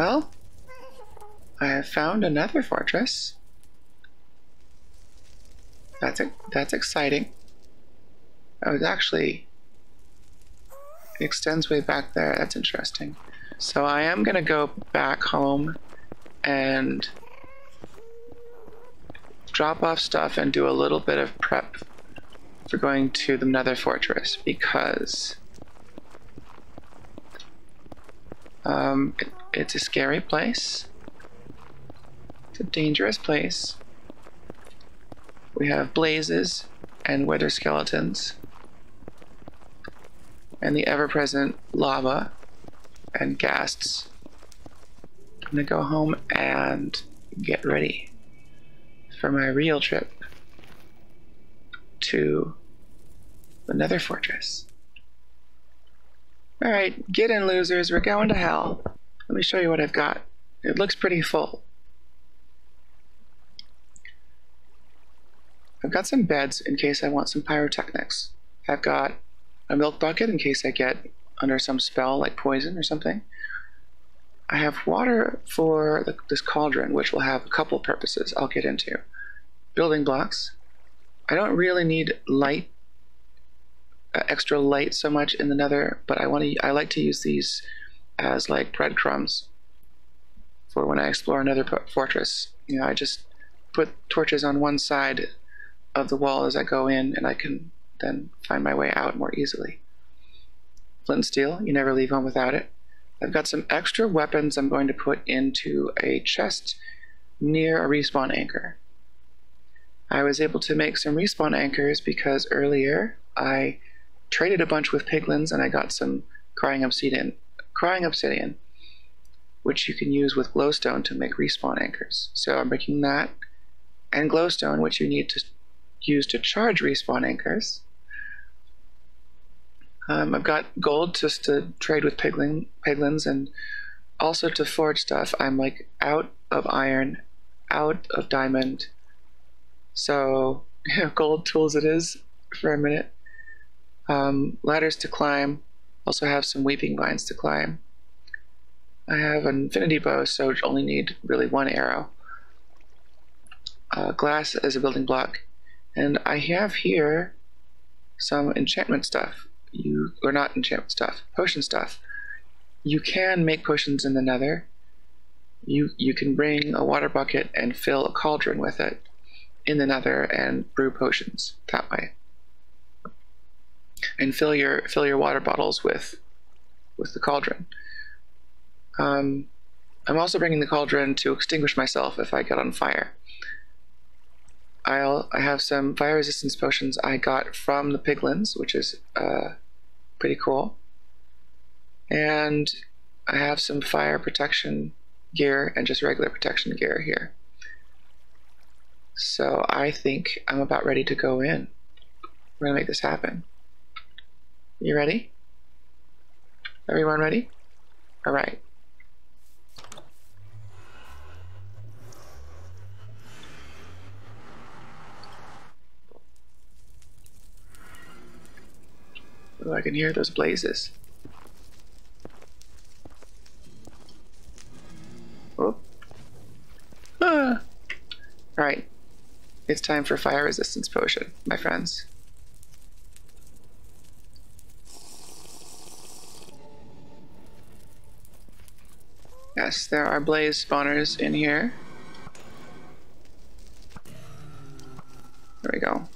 Well, I have found another fortress. That's exciting. Oh, it actually extends way back there. That's interesting. So I am gonna go back home and drop off stuff and do a little bit of prep for going to the Nether Fortress because it's a scary place. It's a dangerous place. We have blazes and wither skeletons and the ever-present lava and ghasts. I'm gonna go home and get ready for my real trip to the Nether Fortress. Alright, get in, losers. We're going to hell. Let me show you what I've got. It looks pretty full. I've got some beds in case I want some pyrotechnics. I've got a milk bucket in case I get under some spell like poison or something. I have water for this cauldron, which will have a couple purposes I'll get into. Building blocks. I don't really need light, extra light so much in the Nether, but I like to use these as like breadcrumbs for when I explore another fortress. You know, I just put torches on one side of the wall as I go in, and I can then find my way out more easily. Flint and steel, you never leave home without it. I've got some extra weapons I'm going to put into a chest near a respawn anchor. I was able to make some respawn anchors because earlier I traded a bunch with piglins and I got some crying obsidian, which you can use with glowstone to make respawn anchors. So I'm making that, and glowstone, which you need to use to charge respawn anchors. I've got gold just to trade with piglins and also to forge stuff. I'm like out of iron, out of diamond. So gold tools it is for a minute. Ladders to climb. Also have some weeping vines to climb. I have an infinity bow, so only need really one arrow. Glass as a building block. And I have here some enchantment stuff. Or not enchantment stuff, potion stuff. You can make potions in the Nether. You can bring a water bucket and fill a cauldron with it in the Nether and brew potions that way. And fill your water bottles with the cauldron. I'm also bringing the cauldron to extinguish myself if I get on fire. I have some fire resistance potions I got from the piglins, which is pretty cool. And I have some fire protection gear and just regular protection gear here. So I think I'm about ready to go in. We're gonna make this happen. You ready? Everyone ready? All right. Oh, I can hear those blazes. Oh. Ah. All right. It's time for fire resistance potion, my friends. Yes, there are blaze spawners in here. There we go.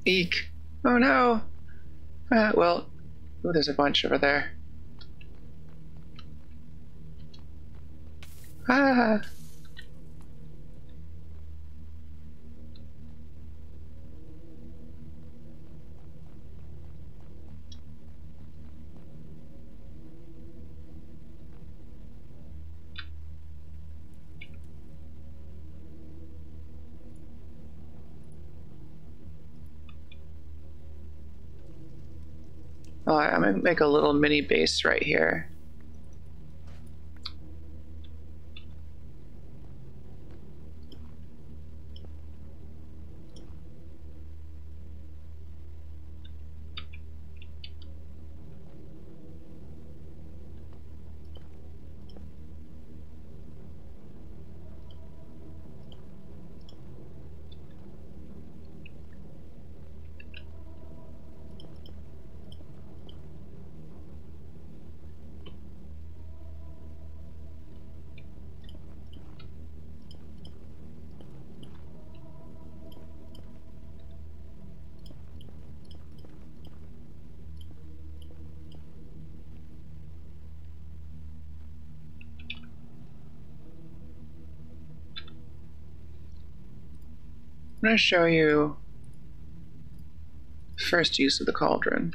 Eek. Oh no. Well, oh, there's a bunch over there. Ah. Oh, I'm gonna make a little mini base right here. I'm going to show you the first use of the cauldron.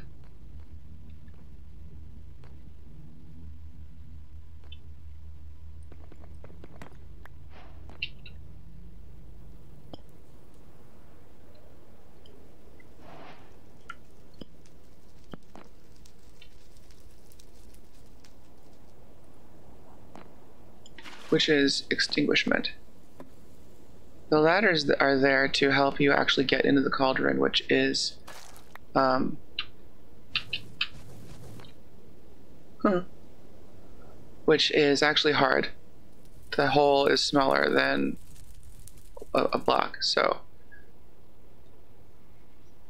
Which is extinguishment. The ladders that are there to help you actually get into the cauldron, which is which is actually hard. The hole is smaller than a block, so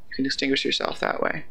you can distinguish yourself that way.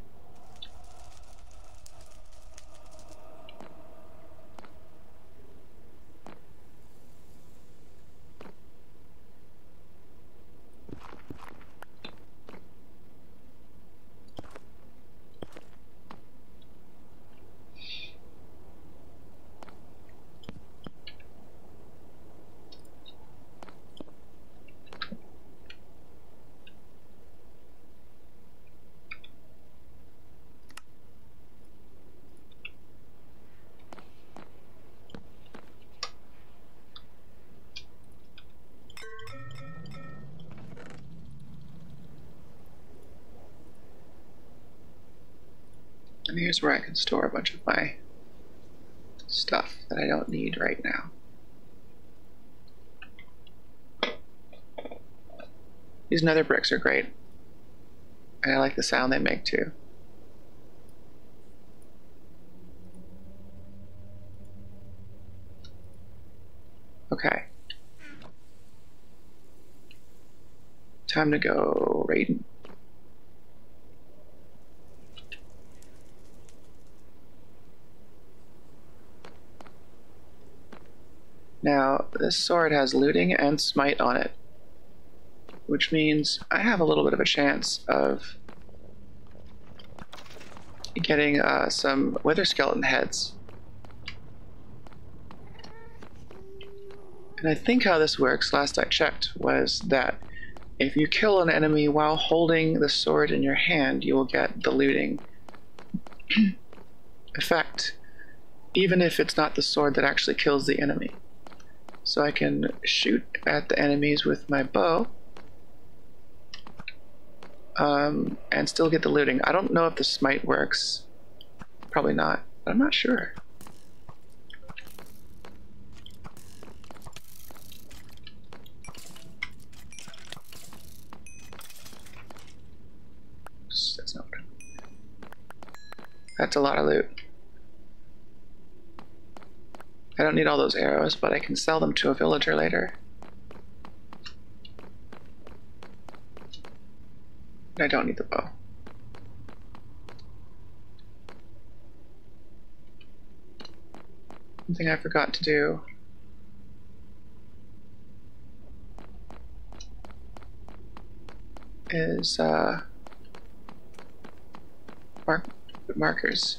And here's where I can store a bunch of my stuff that I don't need right now. These nether bricks are great. And I like the sound they make too. Okay. Time to go raiding. Now, this sword has looting and smite on it, which means I have a little bit of a chance of getting some wither skeleton heads. And I think how this works, last I checked, was that if you kill an enemy while holding the sword in your hand, you will get the looting effect, even if it's not the sword that actually kills the enemy. So I can shoot at the enemies with my bow and still get the looting. I don't know if the smite works. Probably not, but I'm not sure. That's not. That's a lot of loot. I don't need all those arrows, but I can sell them to a villager later. I don't need the bow. One thing I forgot to do is put markers.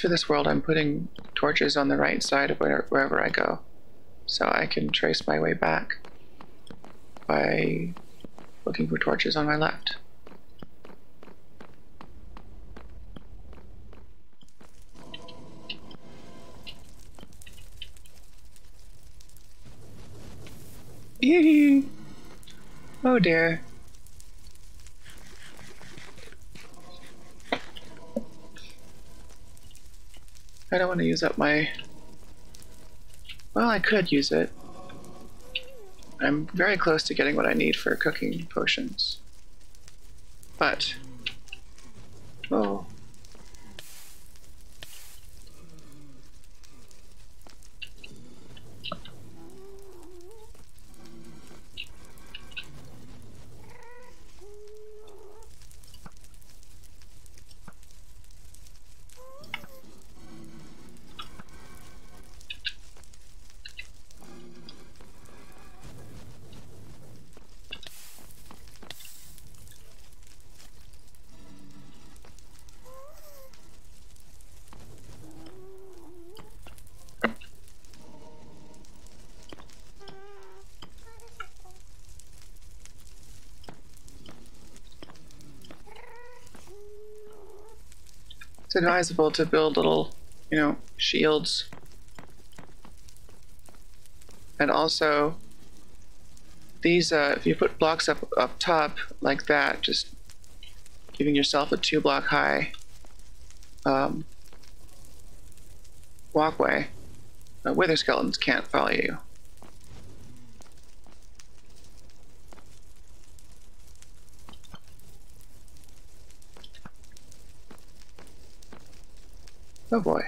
For this world, I'm putting torches on the right side of wherever I go, so I can trace my way back by looking for torches on my left. Yee! Oh dear. I don't want to use up my... Well, I could use it. I'm very close to getting what I need for cooking potions. But... Oh. It's advisable to build little, shields. And also, these, if you put blocks up top like that, just giving yourself a 2-block high walkway, wither skeletons can't follow you. Oh boy.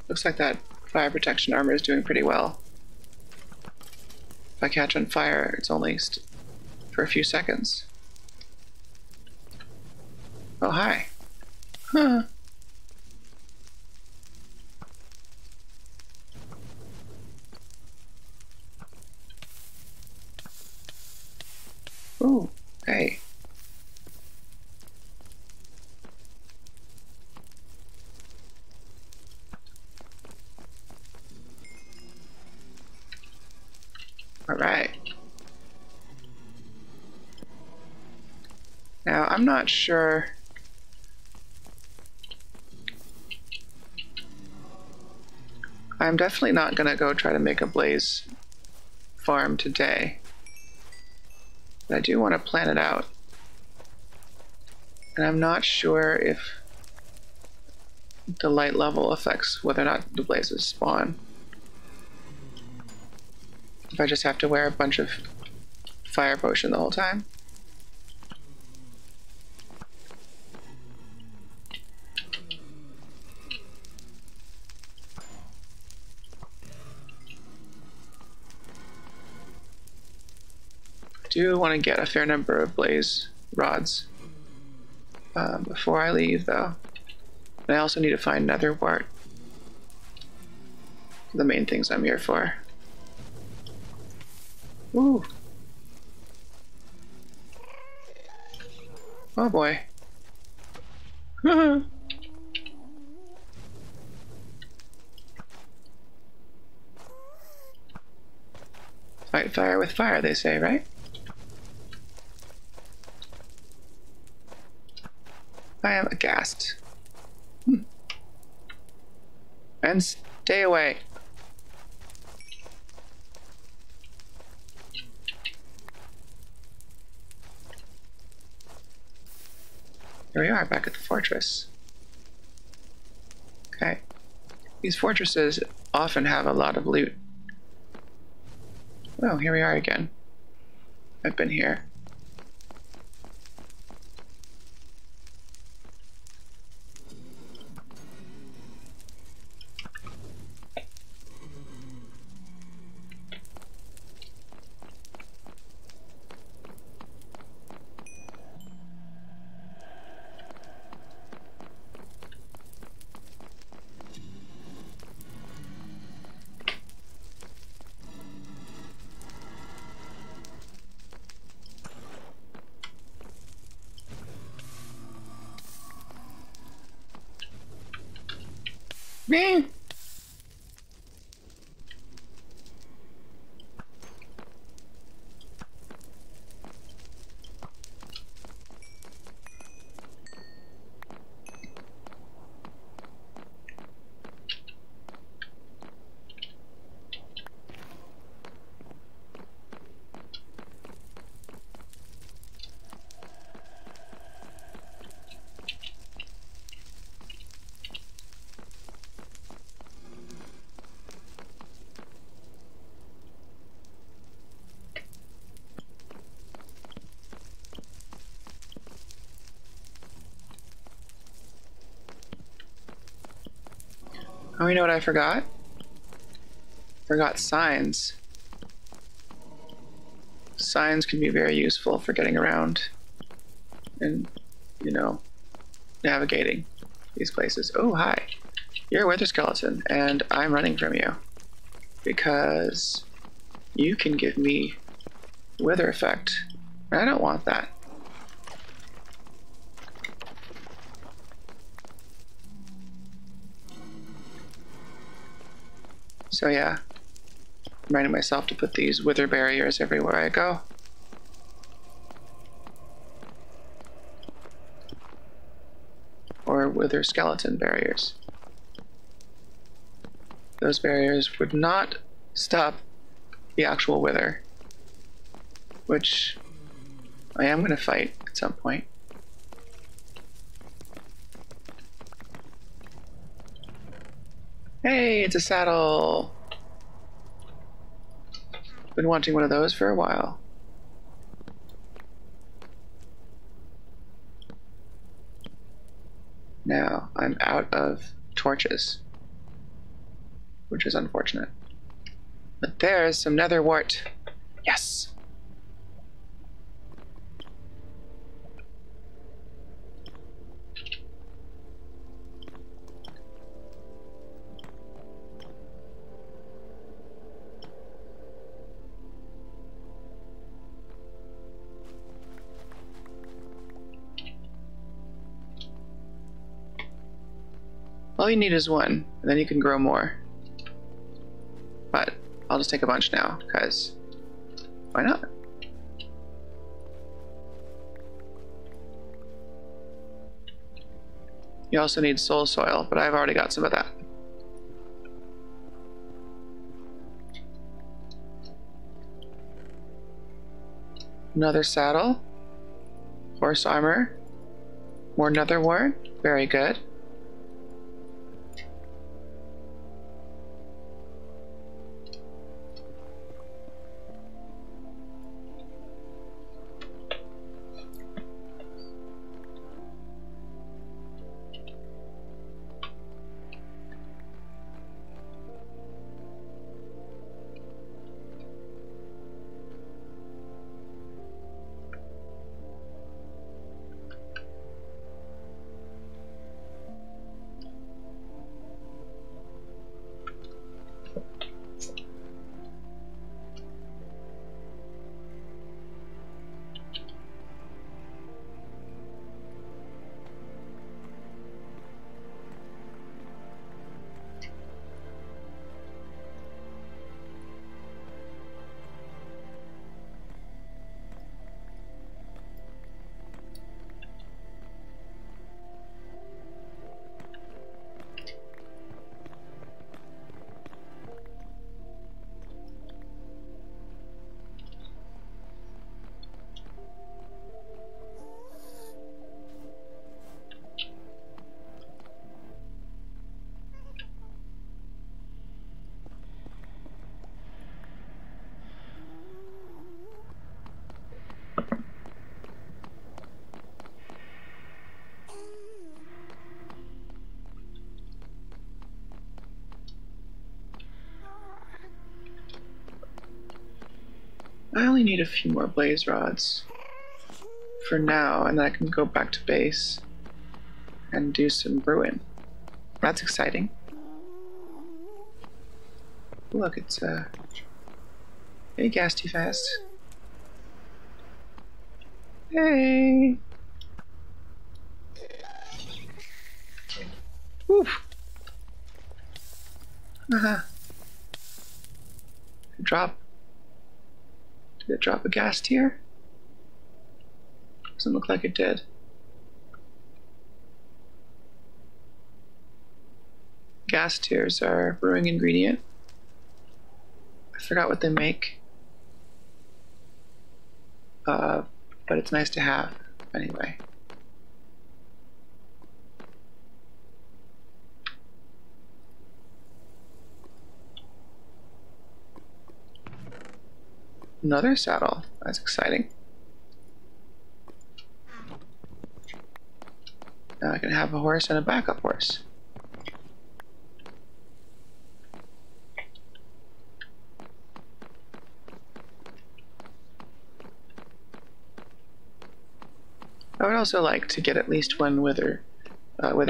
Looks like that fire protection armor is doing pretty well. If I catch on fire, it's only for a few seconds. Oh, hi. Huh. Ooh, hey. All right. Now, I'm not sure. I'm definitely not going to go try to make a blaze farm today. But I do want to plan it out. And I'm not sure if the light level affects whether or not the blazes spawn. If I just have to wear a bunch of fire potion the whole time. I do want to get a fair number of blaze rods before I leave, though. And I also need to find nether wart. The main things I'm here for. Woo! Oh boy. Fight fire with fire, they say, right? gassed. And stay away. Here we are, back at the fortress. Okay. These fortresses often have a lot of loot. Oh, here we are again. I've been here. Me? Oh, you know what I forgot? Forgot signs. Signs can be very useful for getting around and, you know, navigating these places. Oh, hi. You're a wither skeleton, and I'm running from you because you can give me wither effect. And I don't want that. So yeah, reminding myself to put these wither barriers everywhere I go. Or wither skeleton barriers. Those barriers would not stop the actual wither, which I am going to fight at some point. Hey, it's a saddle! Been wanting one of those for a while. Now, I'm out of torches, which is unfortunate. But there's some nether wart. Yes! All you need is one, and then you can grow more. But I'll just take a bunch now, because why not? You also need soul soil, but I've already got some of that. Another saddle, horse armor, more nether wart, very good. I only need a few more blaze rods for now, and then I can go back to base and do some brewing. That's exciting. Look, it's hey, gas too fast. Hey. Oof. Uh-huh. Drop. Did it drop a gas tier? Doesn't look like it did. Gas tiers are brewing ingredient. I forgot what they make. But it's nice to have anyway. Another saddle. That's exciting. Now I can have a horse and a backup horse. I would also like to get at least one wither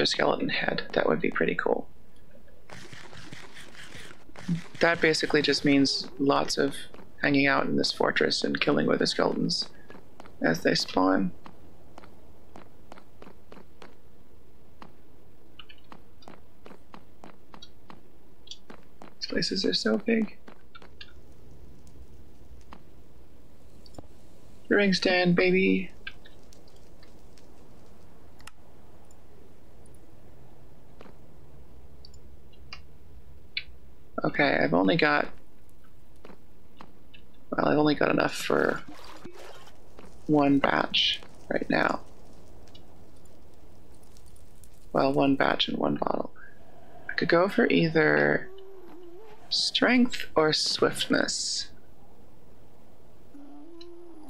skeleton head. That would be pretty cool. That basically just means lots of hanging out in this fortress and killing wither skeletons as they spawn. These places are so big. Brewing stand, baby. Okay, I've only got enough for one batch right now. Well, one batch and one bottle. I could go for either strength or swiftness.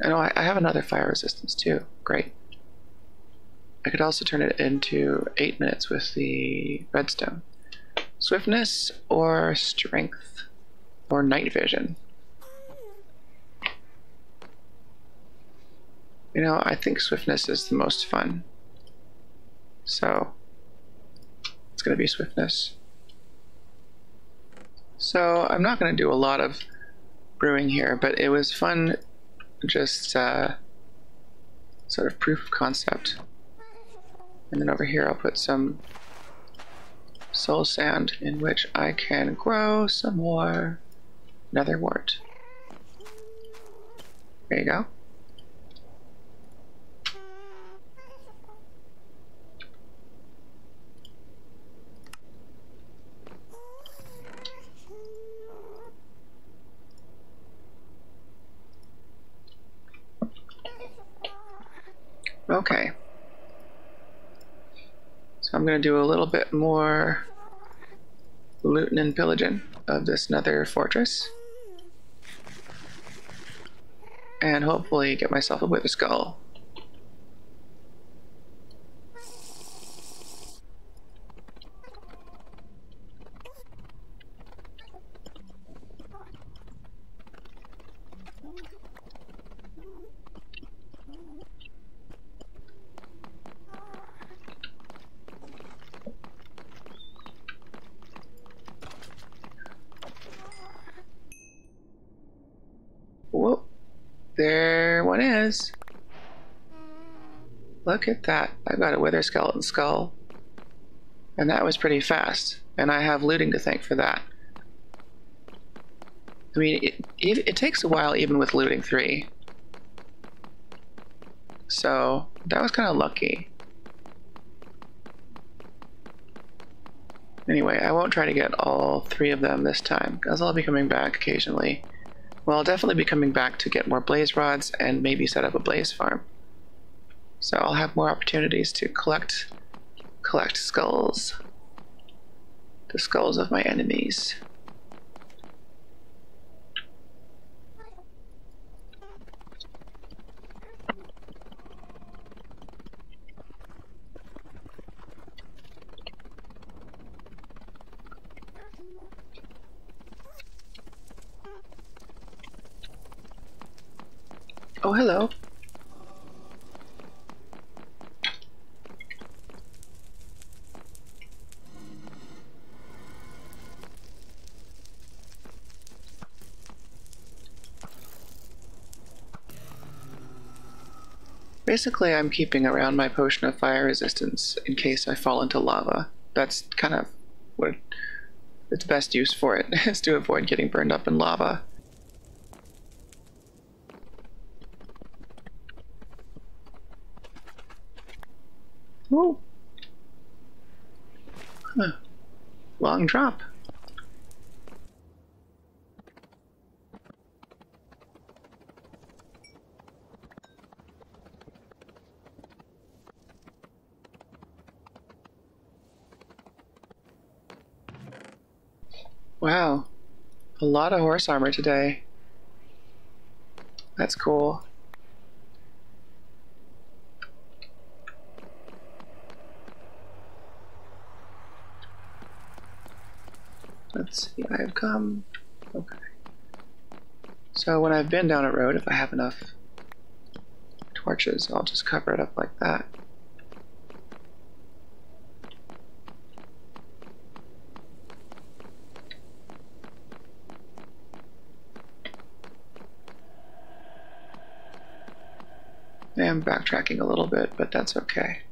And I have another fire resistance too. Great. I could also turn it into 8 minutes with the redstone. Swiftness or strength or night vision. You know, I think swiftness is the most fun. So it's going to be swiftness. So I'm not going to do a lot of brewing here, but it was fun, just sort of proof of concept. And then over here I'll put some soul sand in which I can grow some more nether wart. There you go. Okay. So I'm going to do a little bit more looting and pillaging of this nether fortress. And hopefully get myself a wither skull. Whoop. There one is. Look at that. I've got a wither skeleton skull. And that was pretty fast. And I have looting to thank for that. I mean, it takes a while even with looting 3. So that was kind of lucky. Anyway, I won't try to get all 3 of them this time, because I'll be coming back occasionally. Well, I'll definitely be coming back to get more blaze rods and maybe set up a blaze farm. So I'll have more opportunities to collect skulls. The skulls of my enemies. Oh, hello. Basically, I'm keeping around my potion of fire resistance in case I fall into lava. That's kind of what its best use for it, is to avoid getting burned up in lava. Ooh. Huh. Long drop. Wow. A lot of horse armor today. That's cool. Let's see, I have come. Okay. So when I've been down a road, if I have enough torches, I'll just cover it up like that. I am backtracking a little bit, but that's okay.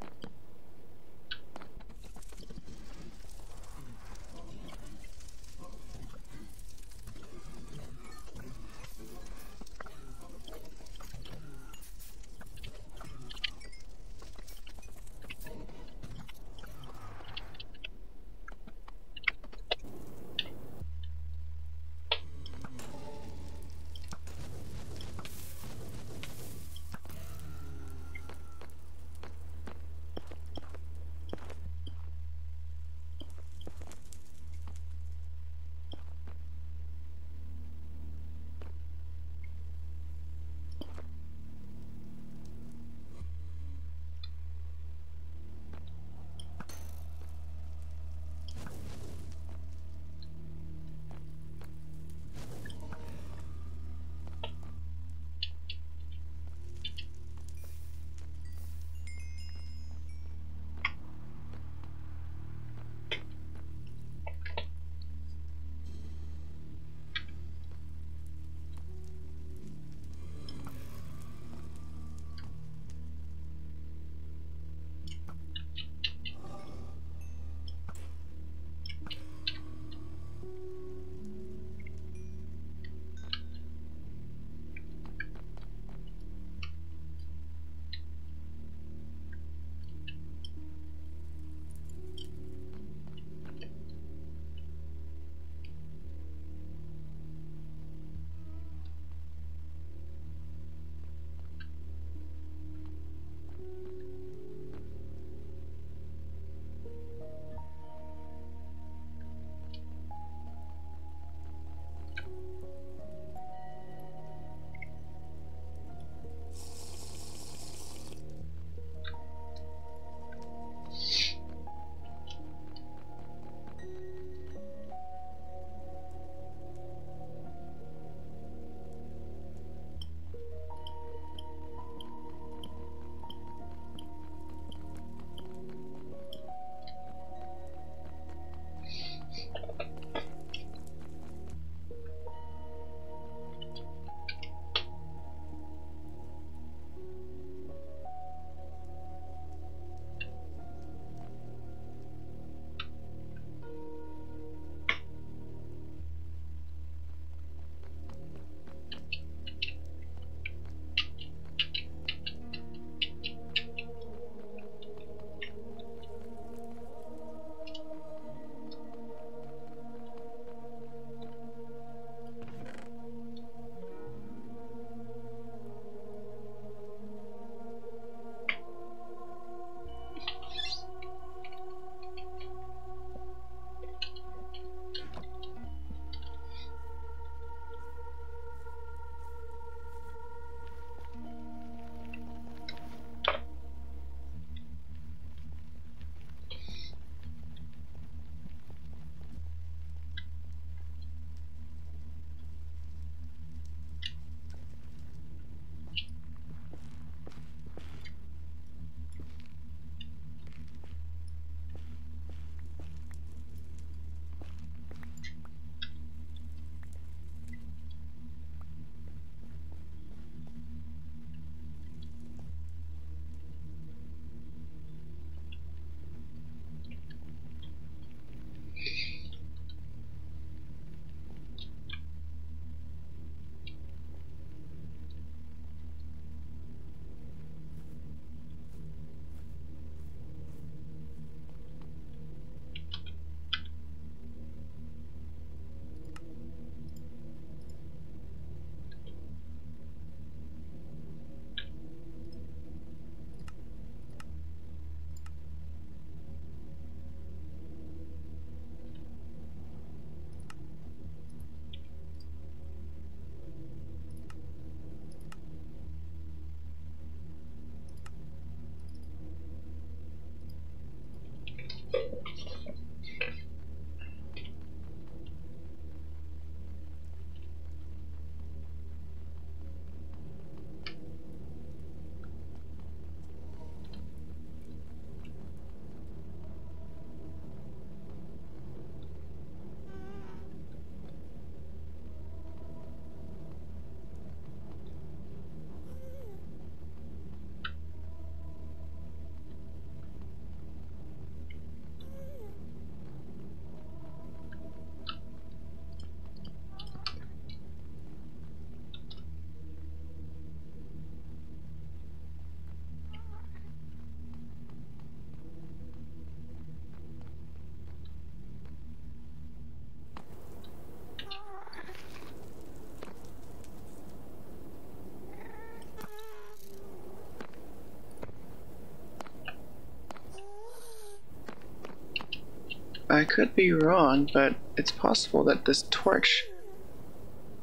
I could be wrong, but it's possible that this torch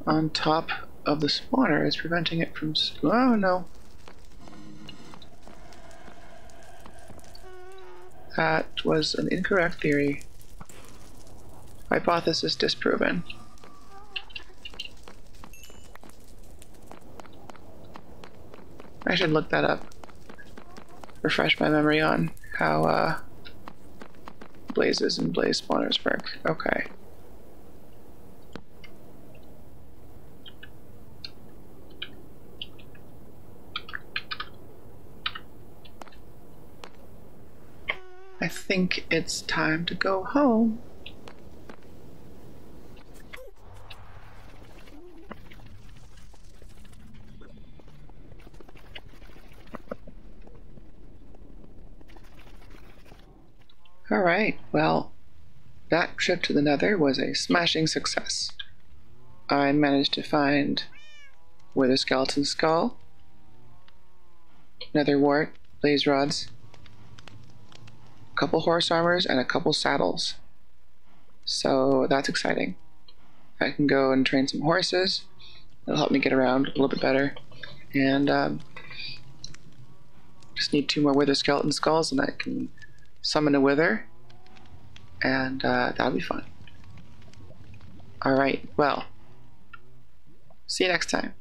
on top of the spawner is preventing it from... Oh, no. That was an incorrect theory. Hypothesis disproven. I should look that up. Refresh my memory on how blazes and blaze spawners work. Okay. I think it's time to go home. Alright, well, that trip to the Nether was a smashing success. I managed to find Wither Skeleton Skull, Nether Wart, Blaze Rods, a couple horse armors, and a couple saddles. So that's exciting. I can go and train some horses. It'll help me get around a little bit better. And just need 2 more Wither Skeleton Skulls and I can summon a Wither. And that'll be fun. Alright, well, see you next time.